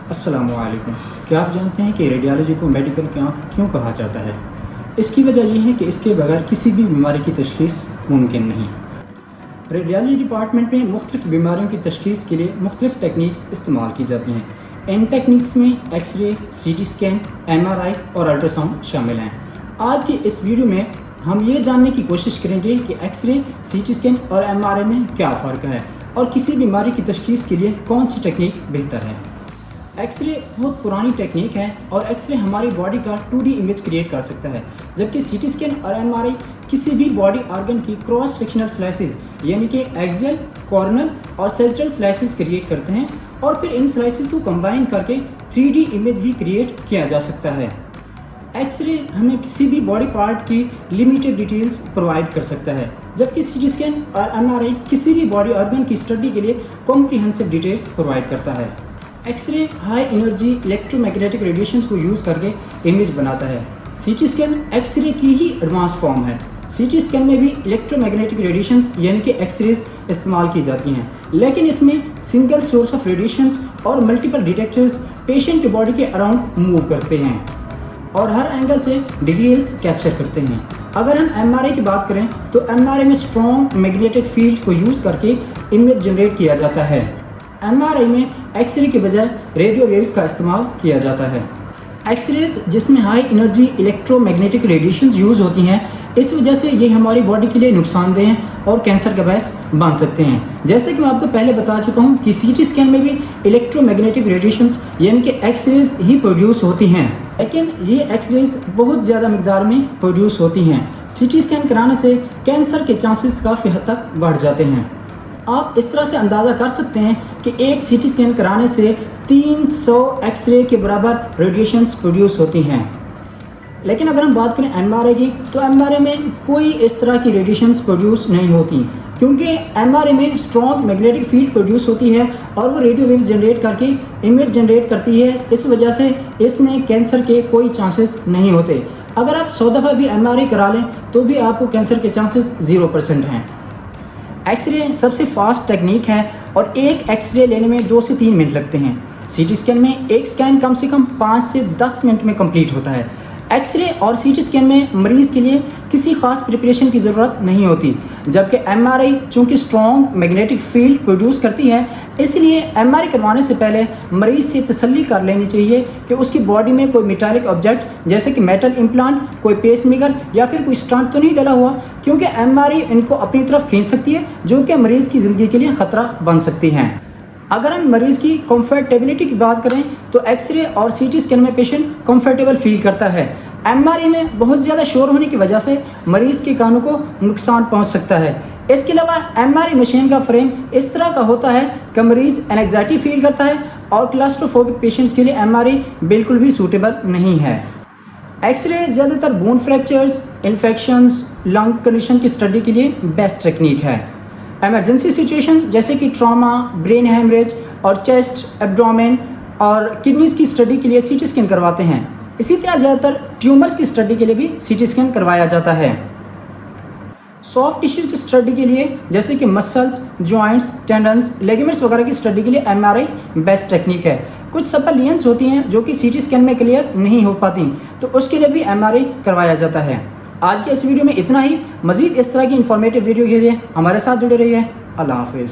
अस्सलामुअलैकुम। क्या आप जानते हैं कि रेडियोलॉजी को मेडिकल की आँख क्यों कहा जाता है? इसकी वजह यह है कि इसके बगैर किसी भी बीमारी की तशख़ीस मुमकिन नहीं। रेडियोलॉजी डिपार्टमेंट में मुख्तलिफ़ बीमारियों की तशख़ीस के लिए मुख्तलिफ़ टेक्निक्स इस्तेमाल की जाती हैं। इन टेक्निक्स में एक्सरे, सीटी स्कैन, MRI और अल्ट्रासाउंड शामिल हैं। आज की इस वीडियो में हम ये जानने की कोशिश करेंगे कि एक्सरे, सीटी स्कैन और MRI में क्या फ़र्क है और किसी बीमारी की तशख़ीस के लिए कौन सी टेक्निक बेहतर है। एक्सरे बहुत पुरानी टेक्निक है और एक्सरे हमारी बॉडी का 2D इमेज क्रिएट कर सकता है, जबकि सीटी स्कैन और MRI किसी भी बॉडी ऑर्गन की क्रॉस सेक्शनल स्लाइसेस यानी कि एक्सियल, कॉर्नर और सेंट्रल स्लाइसेस क्रिएट करते हैं और फिर इन स्लाइसेस को कंबाइन करके 3D इमेज भी क्रिएट किया जा सकता है। एक्सरे हमें किसी भी बॉडी पार्ट की लिमिटेड डिटेल्स प्रोवाइड कर सकता है, जबकि सीटी स्कैन और MRI किसी भी बॉडी ऑर्गन की स्टडी के लिए कॉम्प्रिहेंसिव डिटेल प्रोवाइड करता है। X ray high energy electromagnetic radiations को यूज़ करके इमेज बनाता है। सीटी स्कैन एक्सरे की ही एडवांस फॉर्म है। सीटी स्कैन में भी इलेक्ट्रोमैग्नेटिक रेडिएशंस यानी कि एक्सरेज इस्तेमाल की जाती हैं, लेकिन इसमें सिंगल सोर्स ऑफ रेडिएशंस और मल्टीपल डिटेक्टर्स पेशेंट के बॉडी के अराउंड मूव करते हैं और हर एंगल से डिटेल्स कैप्चर करते हैं। अगर हम MRI की बात करें तो MRI में स्ट्रॉन्ग मैग्नेटिक फील्ड को यूज़ करके इमेज जनरेट किया जाता है। MRI में एक्सरे के बजाय रेडियो वेव्स का इस्तेमाल किया जाता है। एक्सरेज जिसमें high energy electromagnetic radiations use होती हैं, इस वजह से ये हमारी बॉडी के लिए नुकसानदेह हैं और कैंसर का बायस बन सकते हैं। जैसे कि मैं आपको पहले बता चुका हूँ कि सीटी स्कैन में भी इलेक्ट्रोमैग्नेटिक रेडिएशंस यानी कि एक्सरेज ही प्रोड्यूस होती हैं, लेकिन ये एक्सरेज बहुत ज़्यादा मिकदार में प्रोड्यूस होती हैं। सीटी स्कैन कराने से कैंसर के चांसेस काफ़ी हद तक बढ़ जाते हैं। आप इस तरह से अंदाज़ा कर सकते हैं कि एक सीटी स्कैन कराने से 300 एक्सरे के बराबर रेडिएशंस प्रोड्यूस होती हैं। लेकिन अगर हम बात करें MRI की, तो MRI में कोई इस तरह की रेडिएशंस प्रोड्यूस नहीं होती, क्योंकि MRI में स्ट्रॉन्ग मैग्नेटिक फील्ड प्रोड्यूस होती है और वो रेडियो वेव्स जनरेट करके इमेज जनरेट करती है। इस वजह से इसमें कैंसर के कोई चांसेस नहीं होते। अगर आप 100 दफ़ा भी MRI करा लें तो भी आपको कैंसर के चांसेस 0% हैं। एक्सरे सबसे फास्ट टेक्निक है और एक एक्सरे लेने में 2 से 3 मिनट लगते हैं। सीटी स्कैन में एक स्कैन कम से कम 5 से 10 मिनट में कंप्लीट होता है। एक्सरे और सीटी स्कैन में मरीज़ के लिए किसी खास प्रिपरेशन की ज़रूरत नहीं होती, जबकि MRI चूँकि स्ट्रॉन्ग मैग्नेटिक फील्ड प्रोड्यूस करती है, इसलिए MRI करवाने से पहले मरीज़ से तसल्ली कर लेनी चाहिए कि उसकी बॉडी में कोई मेटालिक ऑब्जेक्ट जैसे कि मेटल इम्प्लांट, कोई पेसमेकर या फिर कोई स्टंट तो नहीं डला हुआ, क्योंकि MRI इनको अपनी तरफ खींच सकती है, जो कि मरीज़ की ज़िंदगी के लिए ख़तरा बन सकती हैं। अगर हम मरीज़ की कंफर्टेबिलिटी की बात करें तो एक्सरे और सीटी स्कैन में पेशेंट कंफर्टेबल फील करता है। MRI में बहुत ज़्यादा शोर होने की वजह से मरीज़ के कानों को नुकसान पहुंच सकता है। इसके अलावा MRI मशीन का फ्रेम इस तरह का होता है कि मरीज़ एंग्जाइटी फील करता है और क्लास्ट्रोफोबिक पेशेंट्स के लिए MRI बिल्कुल भी सूटेबल नहीं है। एक्सरे ज़्यादातर bone fractures, infections, lung condition की स्टडी के लिए बेस्ट टेक्निक है। इमरजेंसी सिचुएशन जैसे कि ट्रॉमा, ब्रेन हैमरेज और चेस्ट, एब्डोमेन और किडनीज़ की स्टडी के लिए सीटी स्कैन करवाते हैं। इसी तरह ज़्यादातर ट्यूमर्स की स्टडी के लिए भी सीटी स्कैन करवाया जाता है। सॉफ्ट टिश्यू की स्टडी के लिए जैसे कि मसल्स, जॉइंट्स, टेंडन्स, लिगामेंट्स वगैरह की स्टडी के लिए MRI बेस्ट टेक्निक है। कुछ सपल लीजन्स होती हैं जो कि सीटी स्कैन में क्लियर नहीं हो पाती, तो उसके लिए भी MRI करवाया जाता है। आज के इस वीडियो में इतना ही। मज़ीद इस तरह की इन्फॉर्मेटिव वीडियो के लिए हमारे साथ जुड़े रहिए। अल्लाह हाफिज़।